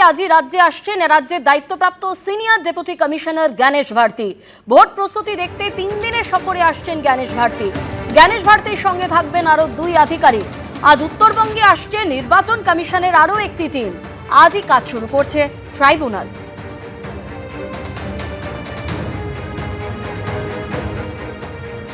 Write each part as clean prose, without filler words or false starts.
আজই রাজ্যে আসছেন রাজ্যের দায়িত্বপ্রাপ্ত senior deputy commissioner Gyanesh Bharati. ভোট প্রস্তুতি দেখতে 3 দিনের সফরে আসছেন জ্ঞানেশ ভারতী। জ্ঞানেশ ভারতীর সঙ্গে থাকবেন আরো 2 আধিকারিক। আজ উত্তরবঙ্গে আসছে নির্বাচন কমিশনের আরো একটি টিম। আজই কাজ শুরু করছে ট্রাইব্যুনাল।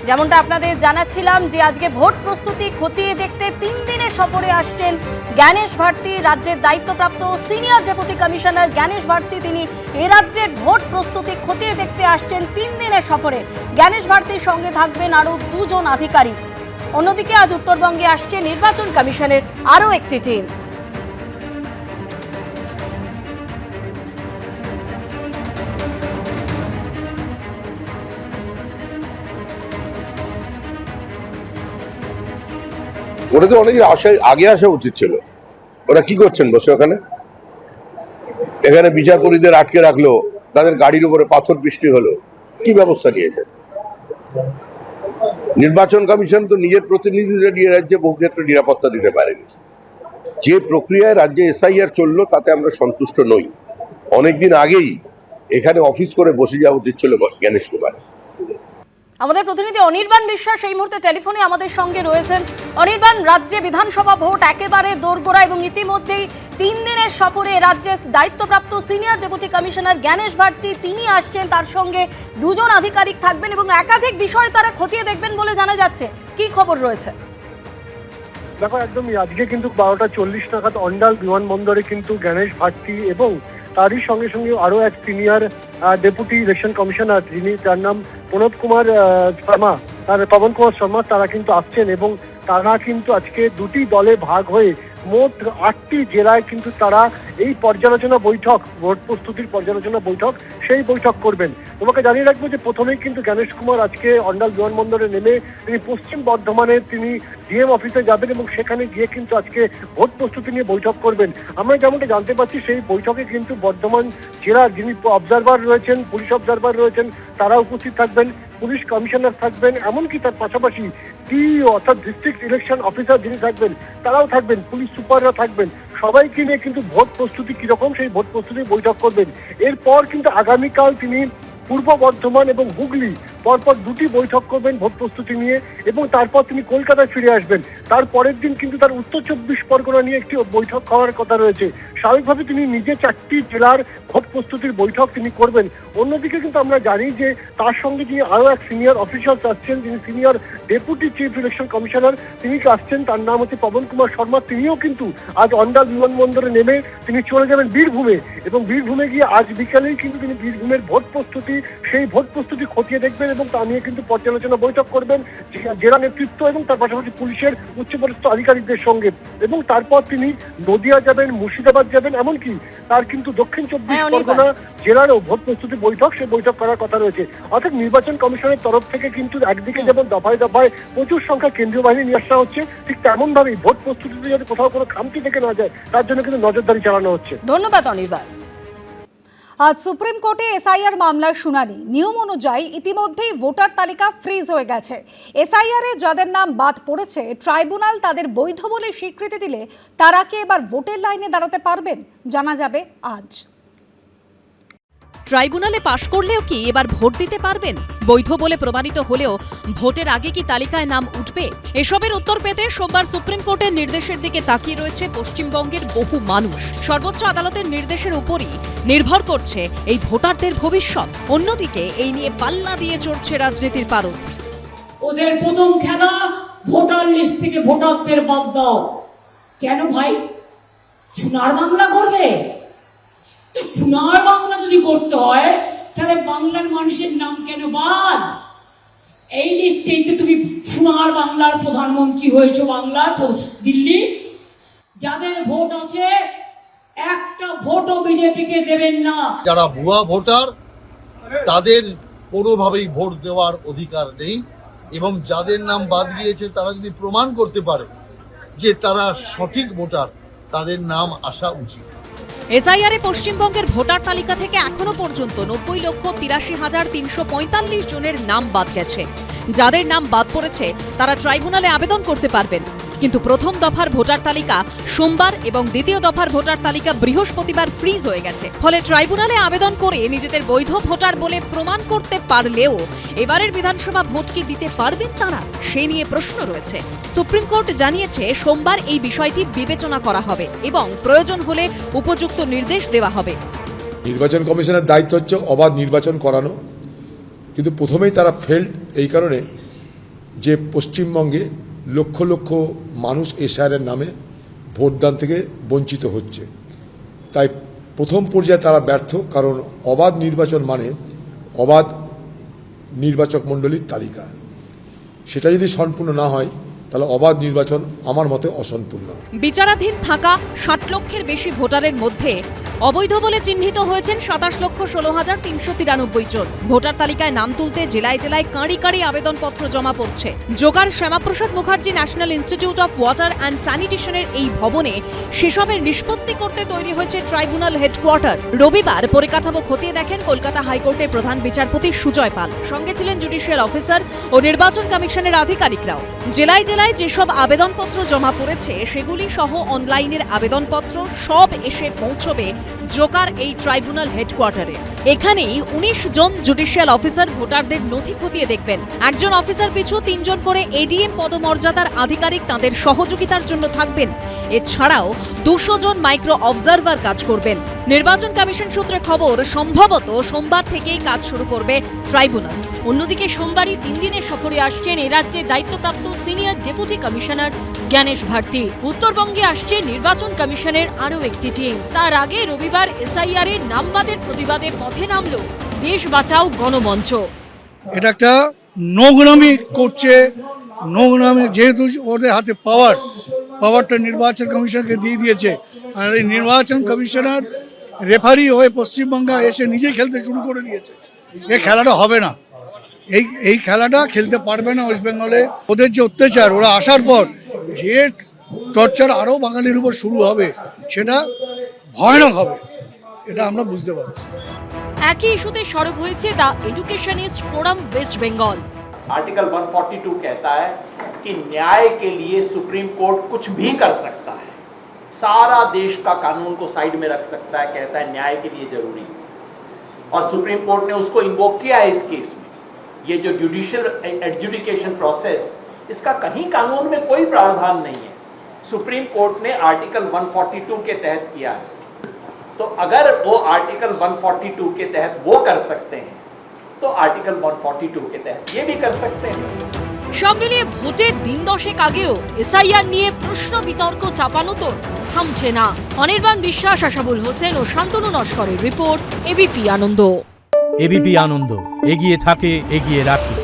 যেমনটা আপনাদের জানাচ্ছিলাম যে আজকে ভোট প্রস্তুতি খতিয়ে দেখতে 3 দিনের সফরে আসছেন জ্ঞানেশ ভারতী। রাজ্যের দায়িত্বপ্রাপ্ত senior deputy commissioner Gyanesh Bharati তিনি এ রাজ্যের ভোট প্রস্তুতি খতিয়ে দেখতে আসছেন 3 দিনের সফরে। জ্ঞানেশ ভারতীর সঙ্গে থাকবেন আরও 2 জন আধিকারিক। অন্যদিকে আজ উত্তরবঙ্গে আসছে নির্বাচন কমিশনের আরও একটি টিম। ওরা তো অনেক আগে আসা উচিত ছিল। ওরা কি করছেন বসে ওখানে? এখানে বিচারপতিদের আটকে রাখলো, তাদের গাড়ির উপরে পাথর বৃষ্টি হলো, কি ব্যবস্থা নিয়েছে? নির্বাচন কমিশন তো নিজের প্রতিনিধিদের নিয়ে রাজ্যে বহু ক্ষেত্রে নিরাপত্তা দিতে পারেনি। যে প্রক্রিয়ায় রাজ্যে এসআইআর চললো তাতে আমরা সন্তুষ্ট নই। অনেকদিন আগেই এখানে অফিস করে বসে যাওয়া উচিত ছিল জ্ঞানেশ কুমার। আমাদের প্রতিনিধি অনির্বাণ বিশ্বাস এই মুহূর্তে টেলিফোনে আমাদের সঙ্গে রয়েছেন। অনির্বাণ, রাজ্যে বিধানসভা ভোট একেবারে দোরগোড়া এবং ইতিমধ্যেই 3 দিনের সফরে রাজ্যের দায়িত্বপ্রাপ্ত senior deputy commissioner Gyanesh Bharati তিনি আসছেন, তার সঙ্গে 2 জন আধিকারিক থাকবেন এবং একাধিক বিষয় তারা খতিয়ে দেখবেন বলে জানা যাচ্ছে। কি খবর রয়েছে? দেখো, একদমই আজকে কিন্তু 12:40 নাগাদ অন্ডাল বিমানবন্দরে কিন্তু জ্ঞানেশ ভারতী এবং তারই সঙ্গে সঙ্গে আরো এক সিনিয়র ডেপুটি ইলেকশন কমিশনার যিনি তার নাম প্রণব কুমার শর্মা, পবন কুমার শর্মা, তারা কিন্তু আসছেন এবং তারা কিন্তু আজকে 2টি দলে ভাগ হয়ে মোট 8টি জেলায় কিন্তু তারা এই পর্যালোচনা বৈঠক, ভোট প্রস্তুতির পর্যালোচনা বৈঠক, সেই বৈঠক করবেন। তোমাকে জানিয়ে রাখবো যে প্রথমেই কিন্তু জ্ঞানেশ কুমার আজকে অন্ডাল বিমানবন্দরে নেমে তিনি পশ্চিম বর্ধমানের তিনি ডিএম অফিসে যাবেন এবং সেখানে গিয়ে কিন্তু আজকে ভোট প্রস্তুতি নিয়ে বৈঠক করবেন। আমরা যেমনটা জানতে পারছি সেই বৈঠকে কিন্তু বর্ধমান জেলার যিনি অবজারভার রয়েছেন, পুলিশ অবজারভার রয়েছেন, তারা উপস্থিত থাকবেন, পুলিশ কমিশনার থাকবেন, এমনকি তার পাশাপাশি ডিইও অর্থাৎ ডিস্ট্রিক্ট ইলেকশন অফিসার যিনি থাকবেন তারাও থাকবেন, পুলিশ সুপাররা থাকবেন। সবাইকে নিয়ে কিন্তু ভোট প্রস্তুতি কিরকম সেই ভোট প্রস্তুতি বৈঠক করবেন। এরপর কিন্তু আগামীকাল তিনি পূর্ব বর্ধমান এবং হুগলি পরপর 2টি বৈঠক করবেন ভোট প্রস্তুতি নিয়ে এবং তারপর তিনি কলকাতায় ফিরে আসবেন। তার পরের দিন কিন্তু তার উত্তর 24 পরগনা নিয়ে একটি বৈঠক হওয়ার কথা রয়েছে। স্বাভাবিকভাবে তিনি নিজে 4টি জেলার ভোট প্রস্তুতির বৈঠক তিনি করবেন। অন্যদিকে কিন্তু আমরা জানি যে তার সঙ্গে যিনি আরও এক সিনিয়র অফিসার আসছেন, যিনি senior deputy chief election commissioner তিনি আসছেন, তার নাম হচ্ছে পবন কুমার শর্মা। তিনিও কিন্তু আজ অন্ডাল বিমানবন্দরে নেমে তিনি চলে যাবেন বীরভূমে এবং বীরভূমে গিয়ে আজ বিকালেই কিন্তু তিনি বীরভূমের ভোট প্রস্তুতি, সেই ভোট প্রস্তুতি খতিয়ে দেখবেন এবং তা নিয়ে কিন্তু পর্যালোচনা বৈঠক করবেন জেলা নেতৃত্ব এবং তার পাশাপাশি পুলিশের উচ্চপদস্থ আধিকারিকদের সঙ্গে। এবং তারপর তিনি নদিয়া যাবেন, মুর্শিদাবাদ যাবেন, এমনকি তার কিন্তু দক্ষিণ 24 পরগনা জেলারও ভোট প্রস্তুতি বৈঠক, সে বৈঠক করার কথা রয়েছে। অর্থাৎ নির্বাচন কমিশনের তরফ থেকে কিন্তু একদিকে যেমন দফায় দফায় প্রচুর সংখ্যা কেন্দ্রীয় বাহিনী নিয়ে আসা হচ্ছে, ঠিক তেমন ভাবেই ভোট প্রস্তুতিতে যাতে কোথাও কোনো খামতি থেকে না যায় তার জন্য কিন্তু নজরদারি চালানো হচ্ছে। ধন্যবাদ অনির্বাণ। আজ সুপ্রিম কোর্টে এসআইআর মামলার শুনানি। নিয়ম অনুযায়ী ইতিমধ্যেই ভোটার তালিকা ফ্রিজ হয়ে গেছে। এসআইআর এ যাদের নাম বাদ পড়েছে ট্রাইব্যুনাল তাদের বৈধ বলে স্বীকৃতি দিলে তারা কি এবার ভোটের লাইনে দাঁড়াতে পারবেন জানা যাবে আজ। ট্রাইব্যুনালে পাশ করলেও কি এবার ভোট দিতে পারবেন? বৈধ বলে প্রমাণিত হলেও ভোটের আগে কি তালিকায় নাম উঠবে? এসবের উত্তর পেতে সোমবার সুপ্রিম কোর্টের নির্দেশের দিকে তাকিয়ে রয়েছে পশ্চিমবঙ্গের বহু মানুষ। সর্বোচ্চ আদালতের নির্দেশের উপরই নির্ভর করছে এই ভোটারদের ভবিষ্যৎ। অন্যদিকে এই নিয়ে পাল্লা দিয়ে চড়ছে রাজনীতির পারদ। ওদের প্রথম খেলা ভোটার লিস্ট থেকে ভোটারদের বাদ দাও। কেন ভাই? সোনার বাংলা করবে? তো সোনার বাংলা যদি করতে হয় তাহলে বাংলার মানুষের নাম কেন বাদ? এই লিস্টেই তো তুমি সোনার বাংলার প্রধানমন্ত্রী হয়েছো, বাংলার দিল্লি। যাদের ভোট আছে একটা ভোটও বিজেপিকে দেবেন না। যারা ভুয়া ভোটার তাদের কোনোভাবেই ভোট দেওয়ার অধিকার নেই এবং যাদের নাম বাদ গিয়েছে তারা যদি প্রমাণ করতে পারে যে তারা সঠিক ভোটার তাদের নাম আসা উচিত। এসআইআরে পশ্চিমবঙ্গের ভোটার তালিকা থেকে এখনো পর্যন্ত 90,83,345 জনের নাম বাদ গেছে। যাদের নাম বাদ পড়েছে তারা ট্রাইব্যুনালে আবেদন করতে পারবেন। কিন্তু প্রথম দফার ভোটার তালিকা সোমবার এবং দ্বিতীয় দফার ভোটার তালিকা বৃহস্পতিবার ফ্রিজ হয়ে গেছে। ফলে ট্রাইব্যুনালে আবেদন করে নিজেদের বৈধ ভোটার বলে প্রমাণ করতে পারলেও এবারের বিধানসভা ভোট কি দিতে পারবেন তারা, সে নিয়ে প্রশ্ন রয়েছে। সুপ্রিম কোর্ট জানিয়েছে সোমবার এই বিষয়টি বিবেচনা করা হবে এবং প্রয়োজন হলে উপযুক্ত নির্দেশ দেওয়া হবে। নির্বাচন কমিশনের দায়িত্ব হচ্ছে অবাধ নির্বাচন করানো, কিন্তু প্রথমেই তারা ফেল্ড এই কারণে যে পশ্চিমবঙ্গে লক্ষ লক্ষ মানুষ এসআইআরের নামে ভোটদান থেকে বঞ্চিত হচ্ছে। তাই প্রথম পর্যায়ে তারা ব্যর্থ, কারণ অবাধ নির্বাচন মানে অবাধ নির্বাচক মণ্ডলীর তালিকা। সেটা যদি সম্পূর্ণ না হয় তাহলে অবাধ নির্বাচন আমার মতে অসম্পূর্ণ। বিচারাধীন থাকা 60 লক্ষের বেশি ভোটারের মধ্যে অবৈধ বলে চিহ্নিত হয়েছেন 27,16,393 জন। ভোটার তালিকায় নাম তুলতে জেলায় জেলায় কাঁড়ি কাঁড়ি আবেদনপত্র জমা পড়ছে। জোগাড় Shyamaprasad Mukherjee national institute of water and স্যানিটেশনের এই ভবনে সেসবের নিষ্পত্তি করতে তৈরি হয়েছে ট্রাইব্যুনাল হেডকোয়ার্টার। রবিবার পরিকাঠামো খতিয়ে দেখেন কলকাতা হাইকোর্টের প্রধান বিচারপতি সুজয় পাল। সঙ্গে ছিলেন জুডিশিয়াল অফিসার ও নির্বাচন কমিশনের আধিকারিকরাও। জেলায় জেলায় যেসব আবেদনপত্র জমা পড়েছে সেগুলি সহ অনলাইনের আবেদনপত্র সব এসে পৌঁছবে জোকার এই ট্রাইব্যুনাল হেডকোয়ার্টারে। এখানেই 19 জন জুডিশিয়াল অফিসার ভোটারদের নথি খতিয়ে দেখবেন। একজন অফিসার পিছু 3 জন করে এডিএম পদমর্যাদার আধিকারিক তাদের সহযোগিতার জন্য থাকবেন। এছাড়াও 200 জন মাইক্রো অবজারভার কাজ করবেন। নির্বাচন কমিশন সূত্রে খবর, সম্ভবত সোমবার থেকেই কাজ শুরু করবে ট্রাইব্যুনাল। অন্যদিকে সোমবারই 3 দিনের সফরে আসছেন এ রাজ্যের দায়িত্বপ্রাপ্ত senior deputy commissioner Gyanesh Bharati. উত্তরবঙ্গে আসছে নির্বাচন কমিশনের আরও একটি টিম। তার আগে রবিবার এসআইআর এর নামবাদের প্রতিবাদে পথে নামল দেশ বাঁচাও গণমঞ্চ। এটা একটা নোংরামি করছে, নোংরামি, যেহেতু ওদের হাতে পাওয়ারটা নির্বাচন কমিশনকে দিয়ে দিয়েছে, আর এই নির্বাচন কমিশনার রেফারি হয়ে পশ্চিমবঙ্গে এসে নিজেই খেলতে শুরু করে দিয়েছে। এই খেলাটা হবে না, এই খেলাটা খেলতে পারবে না ওয়েস্ট বেঙ্গলে। ওদের যে অত্যাচার, ওরা আসার পর যে টর্চার আরও বাঙালির উপর শুরু হবে, সেটা ভয়ানক হবে, এটা আমরা বুঝতে পারছি। একই ইস্যুতে সরব হয়েছে the educationist forum West Bengal. Article 142 कहता है कि न्याय के लिए सुप्रीम कोर्ट कुछ भी कर सकता है, सारा देश का कानून को साइड में रख सकता है, कहता है न्याय के लिए जरूरी है। और सुप्रीम कोर्ट ने उसको इन्वोक किया है इस केस में। ये जो जुडिशियल एडजुडिकेशन प्रोसेस, इसका कहीं कानून में कोई प्रावधान नहीं है, सुप्रीम कोर्ट ने आर्टिकल 142 के तहत किया है। तो अगर वो आर्टिकल 142 के तहत वो कर सकते हैं तो आर्टिकल 142 के तहत ये भी कर सकते हैं। সব মিলিয়ে ভোটের দিন 10 আগেও এসআইআর নিয়ে প্রশ্ন বিতর্ক চাপানো তো থামছে না। অনির্বাণ বিশ্বাস, আশাবুল হোসেন ও শান্তনু নস্করের রিপোর্ট, এবিপি আনন্দ। এবিপি আনন্দ, এগিয়ে থাকে, এগিয়ে রাখে।